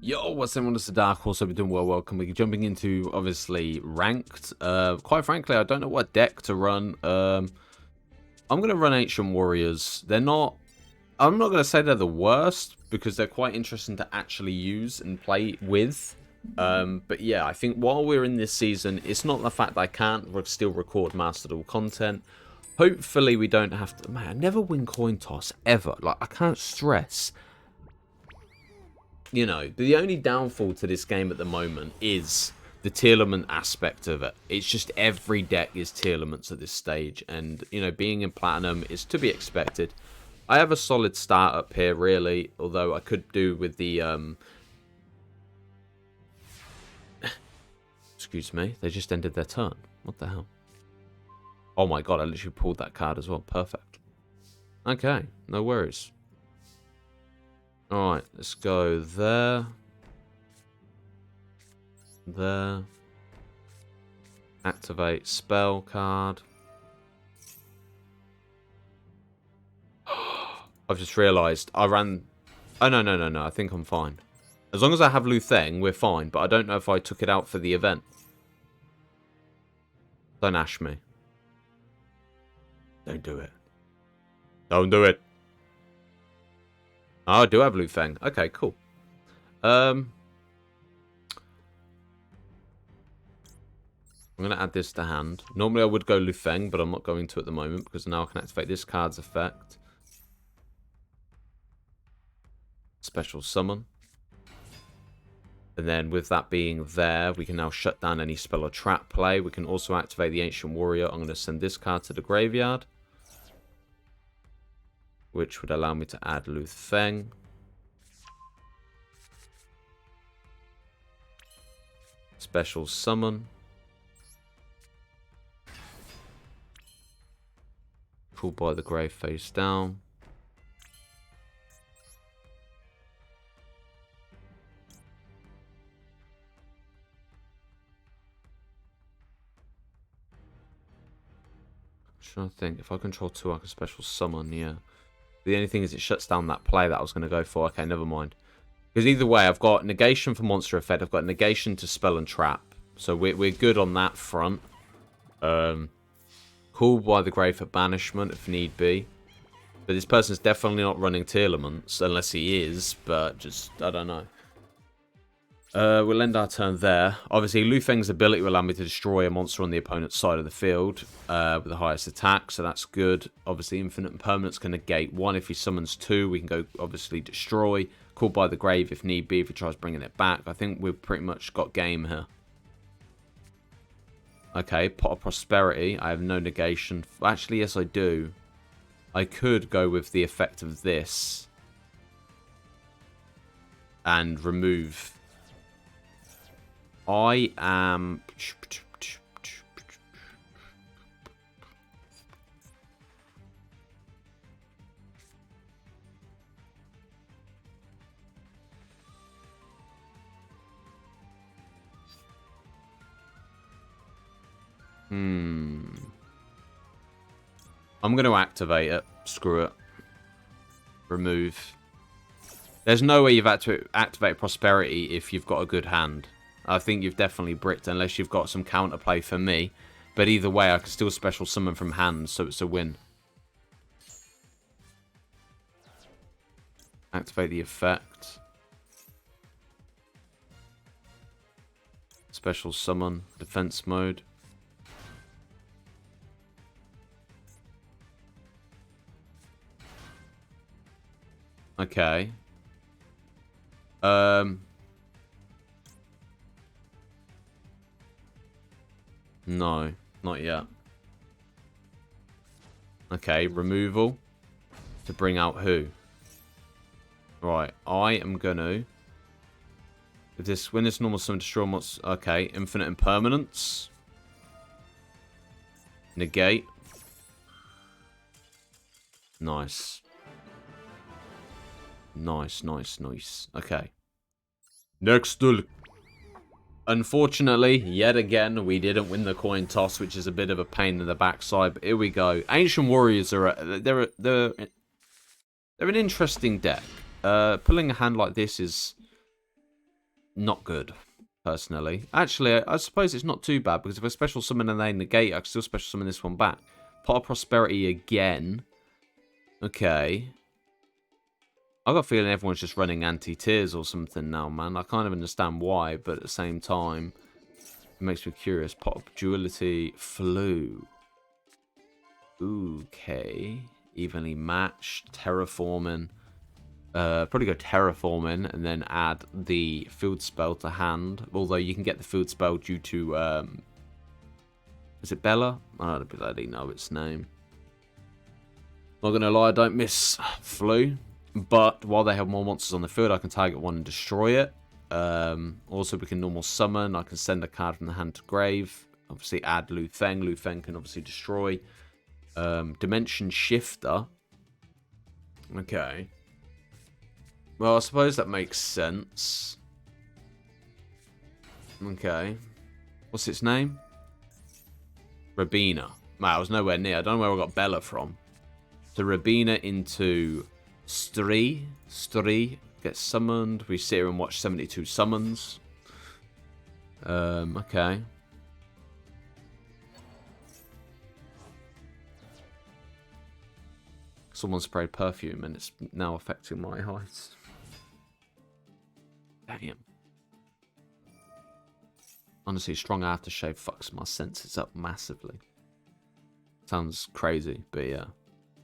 Yo, what's everyone? It's the Dark Horse. Hope you're doing well. Welcome. We're jumping into, obviously, ranked. Quite frankly, I don't know what deck to run. I'm going to run Ancient Warriors. They're not... I'm not going to say they're the worst, because they're quite interesting to actually use and play with. But yeah, I think while we're in this season, it's not the fact that I can't still record Mastered All content. Hopefully we don't have to... Man, I never win coin toss, ever. Like, I can't stress... You know, the only downfall to this game at the moment is the Tearlament aspect of it. It's just every deck is Tearlaments at this stage. And, you know, being in Platinum is to be expected. I have a solid start up here, really. Although I could do with the... Excuse me. They just ended their turn. What the hell? Oh my god, I literally pulled that card as well. Perfect. Okay, no worries. Alright, let's go there. There. Activate spell card. I've just realised I ran... Oh, no. I think I'm fine. As long as I have Lutheng, we're fine. But I don't know if I took it out for the event. Don't ash me. Don't do it. Don't do it. Oh, I do have Lutheng. Okay, cool. I'm going to add this to hand. Normally I would go Lutheng, but I'm not going to at the moment because now I can activate this card's effect. Special summon. And then with that being there, we can now shut down any spell or trap play. We can also activate the Ancient Warrior. I'm going to send this card to the graveyard, which would allow me to add Lutheng. Special summon. Pull by the grave face down. I'm trying to think. If I control 2, I can special summon, yeah. The only thing is it shuts down that play that I was going to go for. Okay, never mind. Because either way, I've got negation for monster effect. I've got negation to spell and trap. So we're good on that front. Call by the grave for banishment if need be. But this person's definitely not running Tearlaments. Unless he is. But just, I don't know. We'll end our turn there. Obviously, Lutheng's ability will allow me to destroy a monster on the opponent's side of the field with the highest attack, so that's good. Obviously, Infinite Impermanence can negate 1. If he summons 2, we can go, obviously, destroy. Call by the grave if need be, if he tries bringing it back. I think we've pretty much got game here. Okay, Pot of Prosperity. I have no negation. Actually, yes, I do. I could go with the effect of this and remove... I am... I'm going to activate it. Screw it. Remove. There's no way you've had to activate Prosperity if you've got a good hand. I think you've definitely bricked unless you've got some counterplay for me. But either way, I can still special summon from hand, so it's a win. Activate the effect. Special summon. Defense mode. Okay. No, not yet. Okay, removal. To bring out who? Right, I am gonna... If this, when this normal summon destroy monster... Okay, Infinite Impermanence. Negate. Nice. Nice. Okay. Next duel. Unfortunately, yet again, we didn't win the coin toss, which is a bit of a pain in the backside. But here we go. Ancient Warriors are they're an interesting deck. Pulling a hand like this is not good, personally. Actually, I suppose it's not too bad, because if I special summon and they negate, I can still special summon this one back. Pot of Prosperity again. Okay. I got a feeling everyone's just running anti-tears or something now, man. I kind of understand why, but at the same time, it makes me curious. Pot of Duality, Floo. Okay. Evenly matched, Terraforming. Probably go Terraforming and then add the field spell to hand. Although you can get the field spell due to, is it Bella? I don't bloody know its name. Not gonna lie, I don't miss Floo. But while they have more monsters on the field, I can target one and destroy it. Also, we can normal summon. I can send a card from the hand to grave. Obviously, add Lu Feng. Lu Feng can obviously destroy. Dimension Shifter. Okay. Well, I suppose that makes sense. Okay. What's its name? Rabina. Man, I was nowhere near. I don't know where I got Bella from. So Rabina into Stree gets summoned. We sit here and watch 72 summons. Okay. Someone sprayed perfume and it's now affecting my eyes. Damn. Honestly, strong aftershave fucks my senses up massively. Sounds crazy, but yeah.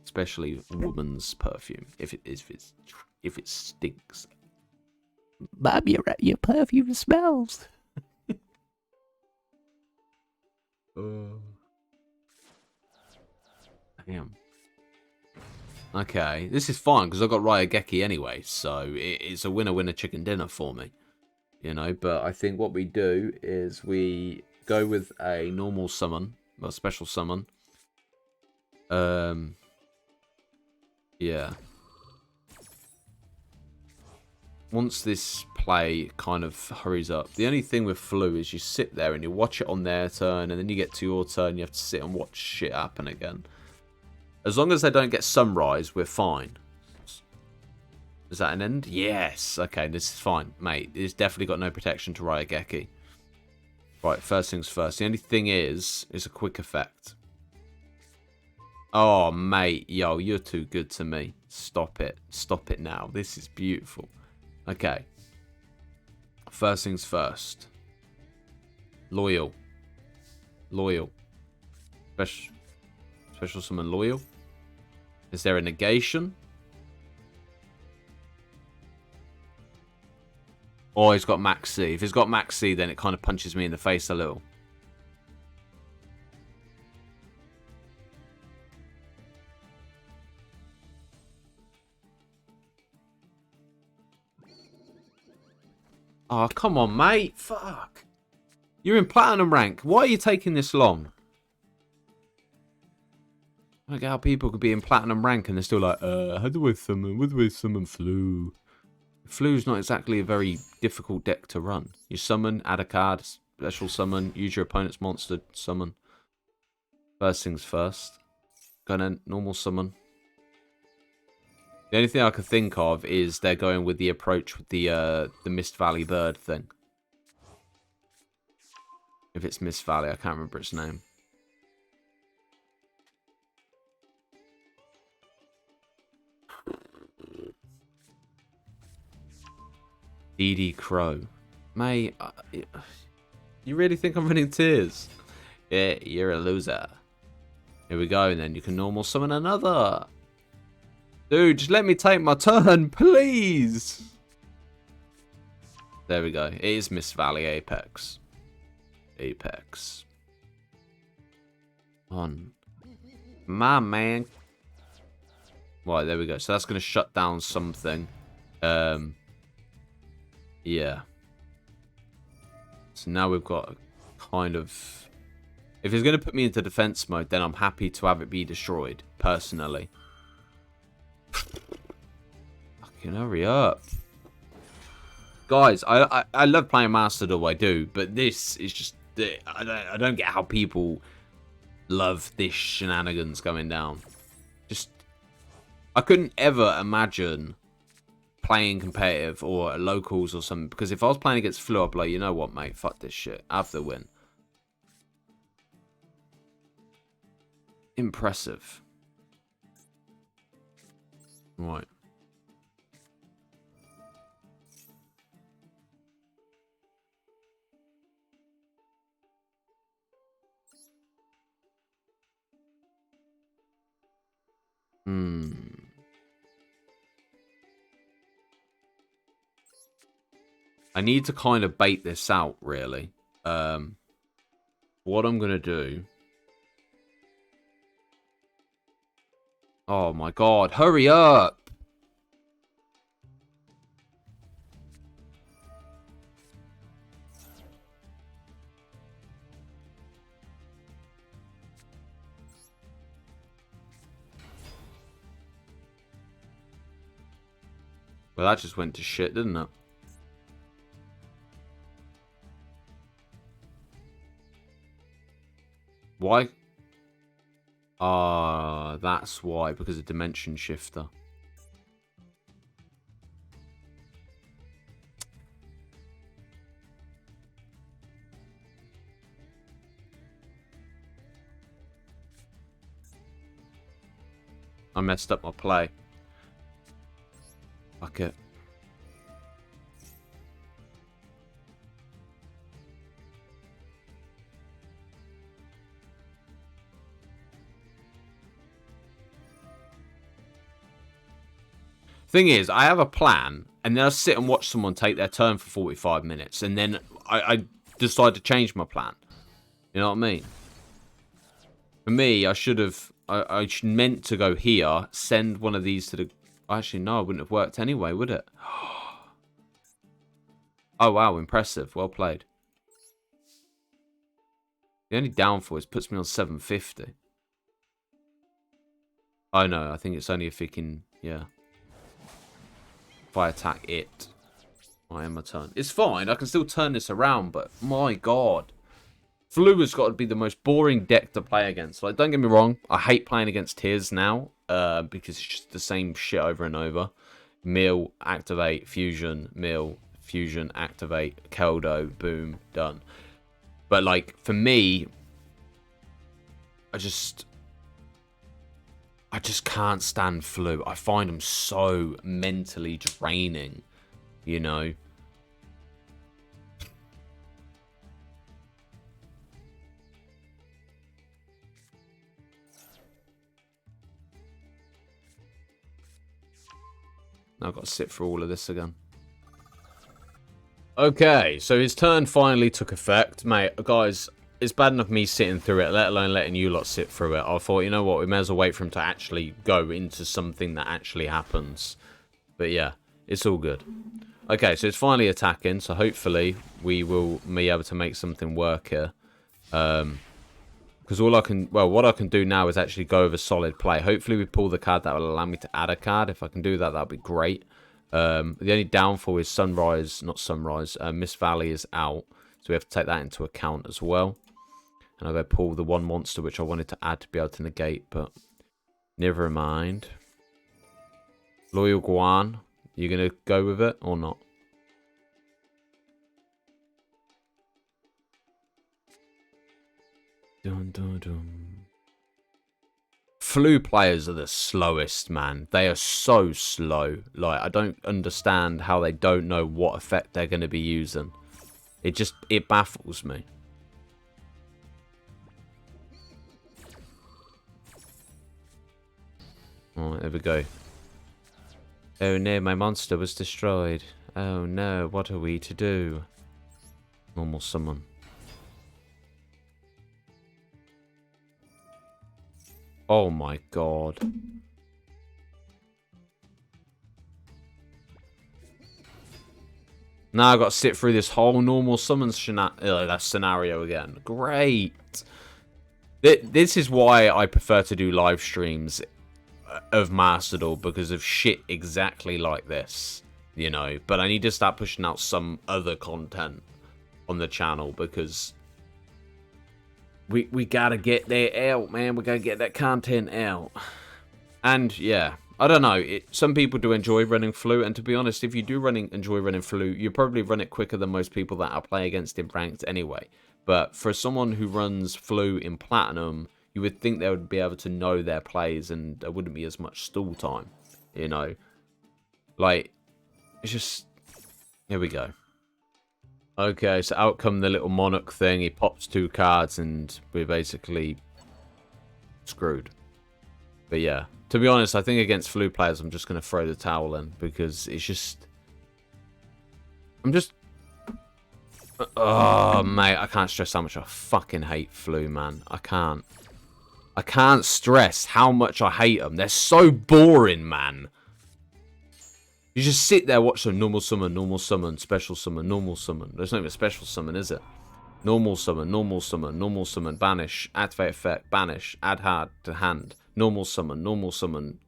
Especially woman's perfume. If it stinks. Mom, your perfume smells. Damn. Okay, this is fine because I got Ryageki anyway, so it's a winner-winner chicken dinner for me. You know, but I think what we do is we go with a normal summon, well, special summon. Yeah. Once this play kind of hurries up, the only thing with Floo is you sit there and you watch it on their turn, and then you get to your turn, you have to sit and watch shit happen again. As long as they don't get Sunrise, we're fine. Is that an end? Yes. Okay, this is fine. Mate, it's definitely got no protection to Ryageki. Right, first things first. The only thing is a quick effect. Oh, mate. Yo, you're too good to me. Stop it. Stop it now. This is beautiful. Okay. First things first. Loyal. Loyal. Special summon Loyal. Is there a negation? Oh, he's got Max C. If he's got Max C, then it kind of punches me in the face a little. Oh, come on, mate. Fuck. You're in Platinum rank. Why are you taking this long? I don't get how people could be in Platinum rank and they're still like, how do I summon Floo? Floo's not exactly a very difficult deck to run. You summon, add a card, special summon, use your opponent's monster, summon. First things first. Gonna normal summon. The only thing I could think of is they're going with the approach with the Mist Valley bird thing. If it's Mist Valley, I can't remember its name. DD Crow. Mate, you really think I'm running tears? Yeah, you're a loser. Here we go, and then you can normal summon another. Dude, just let me take my turn, please. There we go. It is Mist Valley Apex. Apex. On. My man. Right, there we go. So that's going to shut down something. Yeah. So now we've got kind of... If it's going to put me into defense mode, then I'm happy to have it be destroyed, personally. Fucking hurry up. Guys, I love playing Master Duel, I do, but this is just... I don't get how people love this shenanigans going down. Just... I couldn't ever imagine playing competitive or locals or something. Because if I was playing against Floo, I'd be like, you know what, mate? Fuck this shit. Have the win. Impressive. Right. I need to kind of bait this out, really. What I'm going to do... Oh my god, hurry up! Well, that just went to shit, didn't it? Why? Ah, that's why, because of Dimension Shifter. I messed up my play. Fuck it. Thing is, I have a plan, and then I sit and watch someone take their turn for 45 minutes, and then I decide to change my plan. You know what I mean? For me, I should have... I meant to go here, send one of these to the... Actually, no, it wouldn't have worked anyway, would it? Oh, wow, impressive. Well played. The only downfall is it puts me on 750. Oh, no, I think it's only if he can... Yeah. If I attack it, I am my turn. It's fine. I can still turn this around, but my god. Floo has got to be the most boring deck to play against. Like, don't get me wrong. I hate playing against his now because it's just the same shit over and over. Mill, activate, fusion, mill, fusion, activate, Keldo, boom, done. But, like, for me, I just can't stand Floo. I find him so mentally draining, you know. Now I've got to sit through all of this again. Okay, so his turn finally took effect. Mate, guys, it's bad enough me sitting through it, let alone letting you lot sit through it. I thought, you know what, we may as well wait for him to actually go into something that actually happens. But yeah, it's all good. Okay, so it's finally attacking, so hopefully we will be able to make something work here. Because all I can, well, what I can do now is actually go over solid play. Hopefully we pull the card that will allow me to add a card. If I can do that, that'll be great. The only downfall is Miss Valley is out. So we have to take that into account as well. And I'll go pull the one monster which I wanted to add to be able to negate, but never mind. Loyal Guan, you going to go with it or not? Dun, dun, dun. Floo players are the slowest, man. They are so slow. Like, I don't understand how they don't know what effect they're going to be using. It baffles me. Alright, there we go. Oh no, my monster was destroyed. Oh no, what are we to do? Normal summon. Oh my god. Now I've got to sit through this whole normal summon scenario again. Great. This is why I prefer to do live streams of Master Duel, because of shit exactly like this, you know. But I need to start pushing out some other content on the channel, because we gotta get that out, man. We gotta get that content out. And yeah, I don't know. Some people do enjoy running Floo, and to be honest, if you do enjoy running Floo, you probably run it quicker than most people that I play against in ranked anyway. But for someone who runs Floo in Platinum, you would think they would be able to know their plays, and there wouldn't be as much stall time, you know? Like, it's just... Here we go. Okay, so out come the little Monarch thing. He pops 2 cards, and we're basically screwed. But yeah, to be honest, I think against Floo players, I'm just going to throw the towel in, because it's just... I'm just... Oh, mate, I can't stress how much I fucking hate Floo, man. I can't. I can't stress how much I hate them. They're so boring, man. You just sit there, watch them normal summon, special summon, normal summon. There's not even a special summon, is it? Normal summon, banish, activate effect, banish, add hard to hand. Normal summon,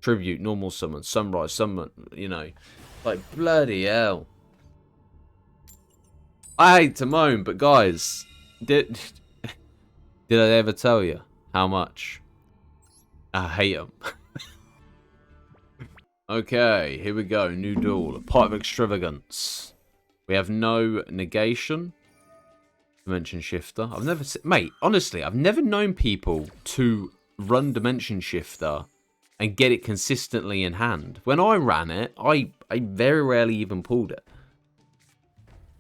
tribute, normal summon, sunrise, summon, you know. Like, bloody hell. I hate to moan, but guys, did I ever tell you how much I hate them? Okay, here we go. New duel. Part of Extravagance. We have no negation. Dimension Shifter. I've never... Mate, honestly, I've never known people to run Dimension Shifter and get it consistently in hand. When I ran it, I very rarely even pulled it.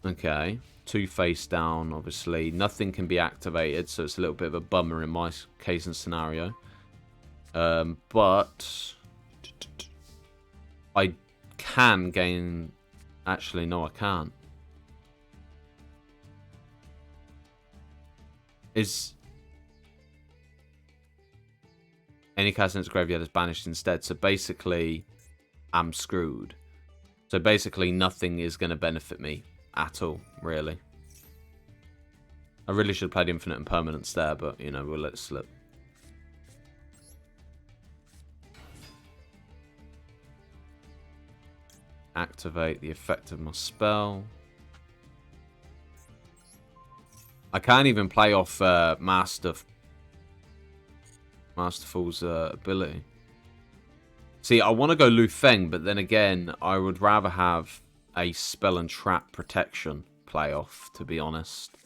Okay. 2 face down, obviously. Nothing can be activated, so it's a little bit of a bummer in my case and scenario. But... I can gain... Actually, no, I can't. Is... Any cast in its graveyard is banished instead. So basically, I'm screwed. So basically, nothing is going to benefit me at all, really. I really should have played Infinite and Permanence there, but, you know, we'll let it slip. Activate the effect of my spell. I can't even play off Masterful's ability. See, I want to go Lu Feng, but then again, I would rather have a spell and trap protection play off, to be honest.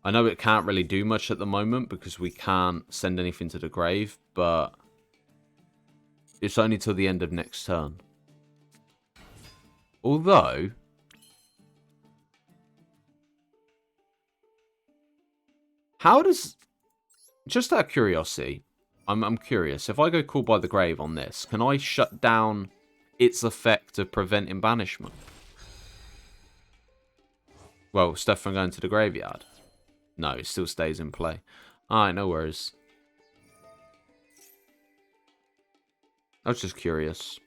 I know it can't really do much at the moment because we can't send anything to the grave, but it's only till the end of next turn. Although, how does, just out of curiosity, I'm curious, if I go Call by the Grave on this, can I shut down its effect of preventing banishment? Well, stuff from going to the graveyard. No, it still stays in play. Alright, no worries. I was just curious.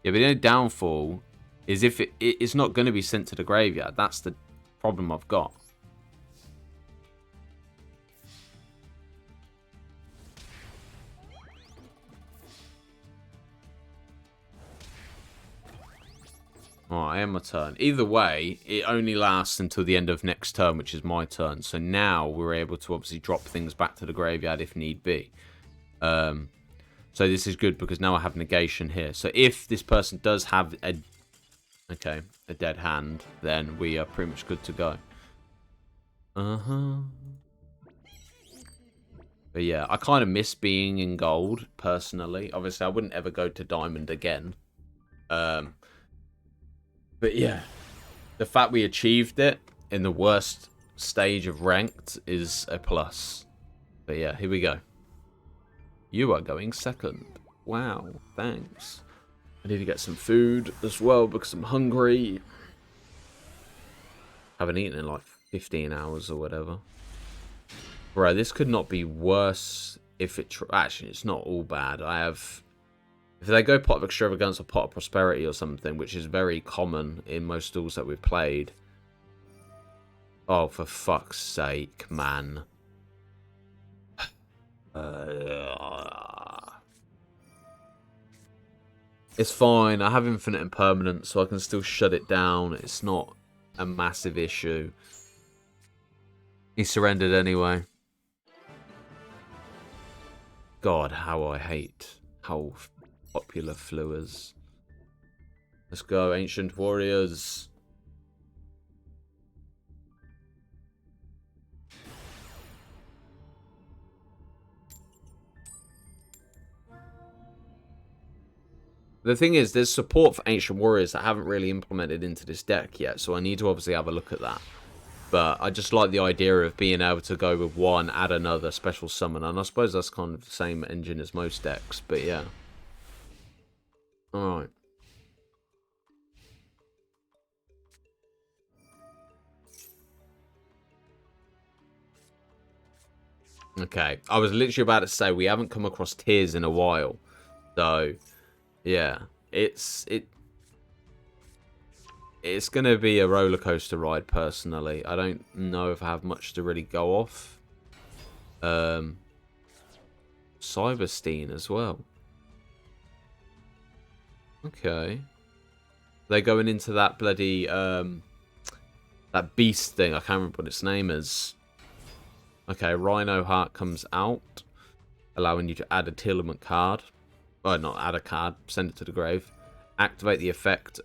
Yeah, but the only downfall is if it's not going to be sent to the graveyard. That's the problem I've got. Alright, I end my turn. Either way, it only lasts until the end of next turn, which is my turn. So now we're able to obviously drop things back to the graveyard if need be. So this is good because now I have negation here. So if this person does have a dead hand, then we are pretty much good to go. But yeah, I kind of miss being in gold, personally. Obviously, I wouldn't ever go to diamond again. But yeah, the fact we achieved it in the worst stage of ranked is a plus. But yeah, here we go. You are going second. Wow, thanks. I need to get some food as well because I'm hungry. Haven't eaten in like 15 hours or whatever. Bro, this could not be worse if it... Actually, it's not all bad. I have... If they go Pot of Extravagance or Pot of Prosperity or something, which is very common in most duels that we've played. Oh, for fuck's sake, man. It's fine. I have Infinite Impermanence, so I can still shut it down. It's not a massive issue. He surrendered anyway. God, how I hate how popular Floo is. Let's go, Ancient Warriors. The thing is, there's support for Ancient Warriors that I haven't really implemented into this deck yet, so I need to obviously have a look at that. But I just like the idea of being able to go with one, add another special summon, and I suppose that's kind of the same engine as most decks, but yeah. Alright. Okay, I was literally about to say we haven't come across Tears in a while, so yeah, it's gonna be a roller coaster ride. Personally, I don't know if I have much to really go off. Cyberstein as well. Okay, they're going into that bloody that beast thing. I can't remember what its name is. Okay, Rhino Heart comes out, allowing you to add a Telement card. Oh, not add a card, send it to the grave. Activate the effect.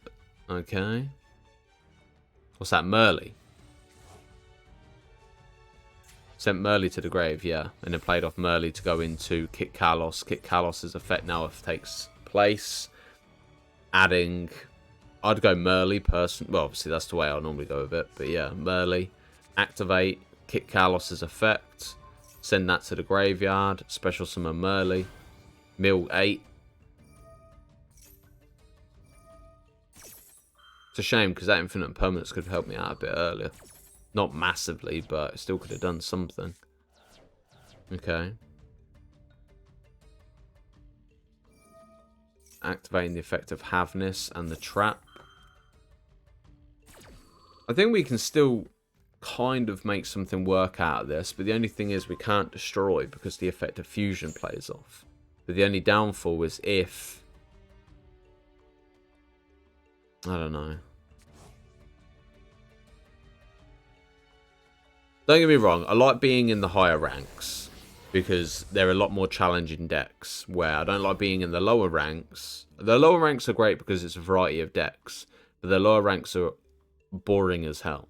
Okay. What's that, Merly? Sent Merly to the grave, yeah. And then played off Merly to go into Kit Kalos. Kit Kalos' effect now takes place. Adding... I'd go Merly, person. Well, obviously that's the way I normally go with it. But yeah, Merly. Activate Kit Kalos' effect. Send that to the graveyard. Special summon Merly. Mill 8. It's a shame because that Infinite Permanence could have helped me out a bit earlier. Not massively, but it still could have done something. Okay. Activating the effect of Havness and the trap. I think we can still kind of make something work out of this, but the only thing is we can't destroy because the effect of fusion plays off. But the only downfall is if... I don't know. Don't get me wrong, I like being in the higher ranks because they're a lot more challenging decks, where I don't like being in the lower ranks. The lower ranks are great because it's a variety of decks, but the lower ranks are boring as hell.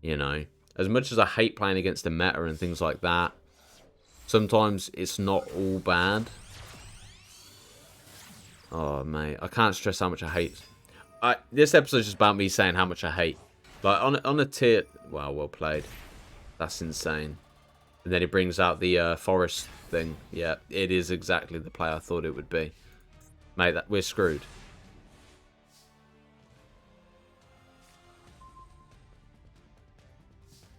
You know? As much as I hate playing against the meta and things like that, sometimes it's not all bad. Oh, mate. I can't stress how much I hate. This episode's just about me saying how much I hate. Like, on a tier... Wow, well played. That's insane. And then it brings out the forest thing. Yeah, it is exactly the play I thought it would be. Mate, we're screwed.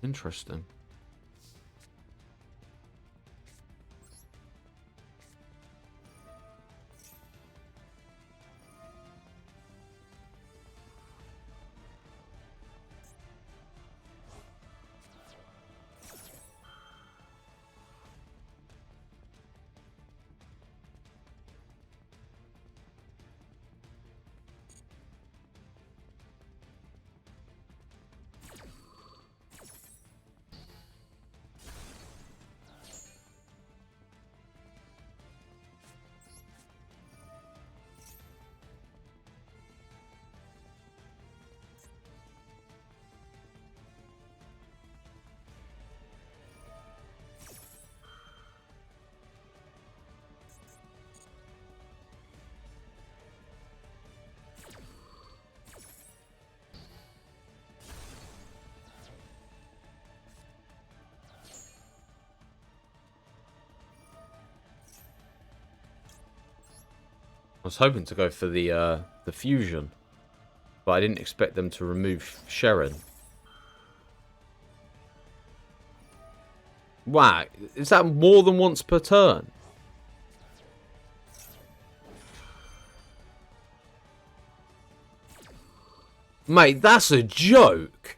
Interesting. I was hoping to go for the fusion, but I didn't expect them to remove Sharon. Wow, is that more than once per turn? Mate, that's a joke.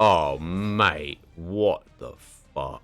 Oh, mate. What the fuck?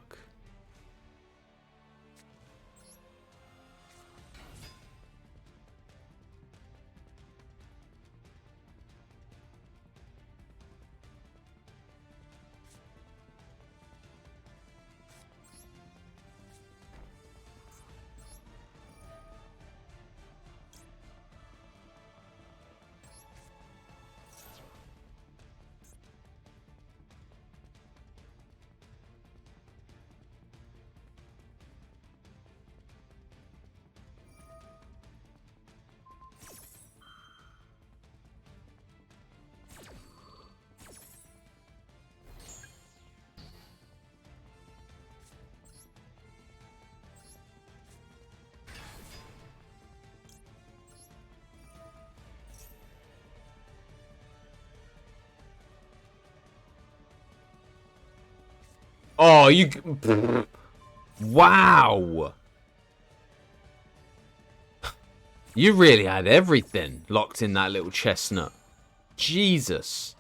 Oh, you... Wow! You really had everything locked in that little chestnut. Jesus.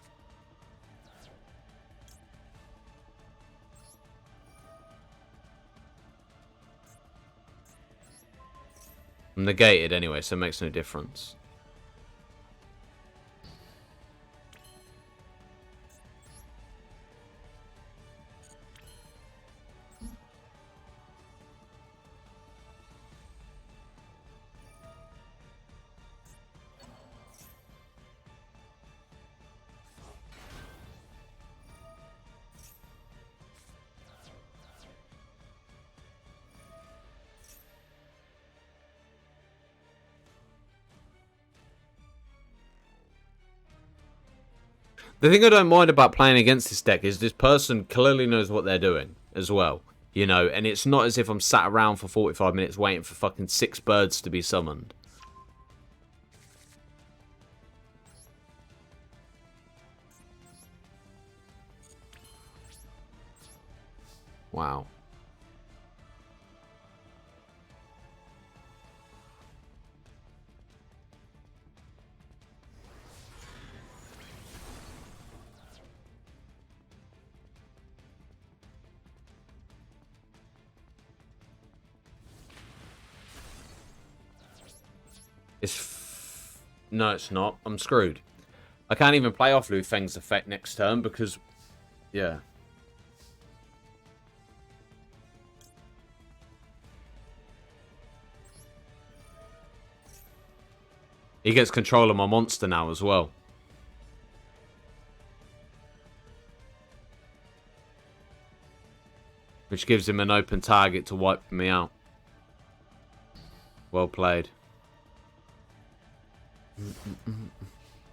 I'm negated anyway, so it makes no difference. The thing I don't mind about playing against this deck is this person clearly knows what they're doing as well. You know, and it's not as if I'm sat around for 45 minutes waiting for fucking 6 birds to be summoned. Wow. No, it's not. I'm screwed. I can't even play off Lu Feng's effect next turn because... Yeah. He gets control of my monster now as well. Which gives him an open target to wipe me out. Well played.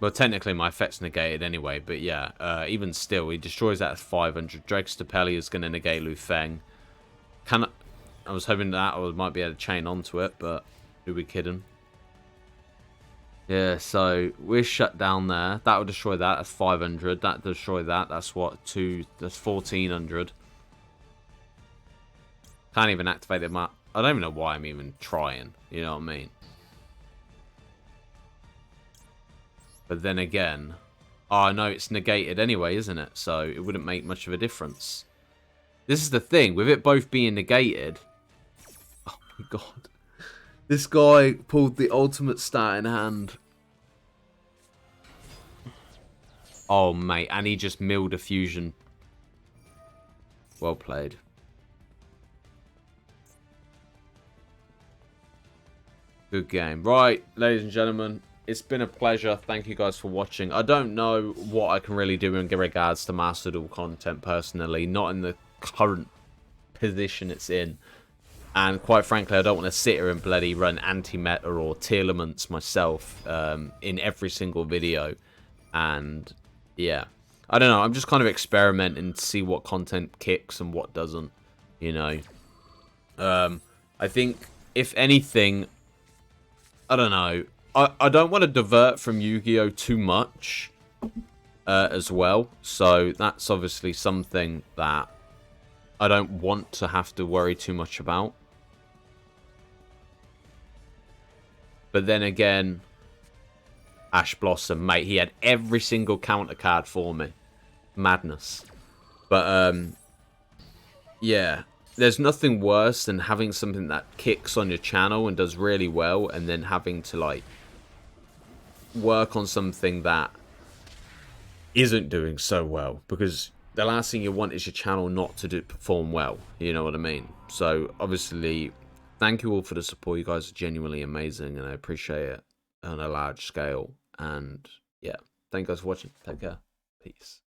Well, technically my effect's negated anyway, but yeah, even still, he destroys that at 500. Drake Stapelli is going to negate Lu Feng. I was hoping that I might be able to chain onto it, but who we kidding? Yeah, so we're shut down there. That will destroy that. That's 500. That destroy that. That's what? That's 1400. Can't even activate it. I don't even know why I'm even trying. You know what I mean? But then again, oh no, it's negated anyway, isn't it? So it wouldn't make much of a difference. This is the thing, with it both being negated. Oh my god. This guy pulled the ultimate stat in hand. Oh mate, and he just milled a fusion. Well played. Good game. Right, ladies and gentlemen. It's been a pleasure. Thank you guys for watching. I don't know what I can really do in regards to Master Duel content personally. Not in the current position it's in. And quite frankly, I don't want to sit here and bloody run anti-meta or tier elements myself in every single video. And yeah, I don't know. I'm just kind of experimenting to see what content kicks and what doesn't, you know. I think, if anything, I don't know. I don't want to divert from Yu-Gi-Oh! Too much as well. So that's obviously something that I don't want to have to worry too much about. But then again, Ash Blossom, mate, he had every single counter card for me. Madness. But yeah, there's nothing worse than having something that kicks on your channel and does really well, and then having to like work on something that isn't doing so well, because the last thing you want is your channel not to perform well. You know what I mean? So obviously, thank you all for the support. You guys are genuinely amazing, and I appreciate it on a large scale. And yeah, thank you guys for watching. Take care. Peace.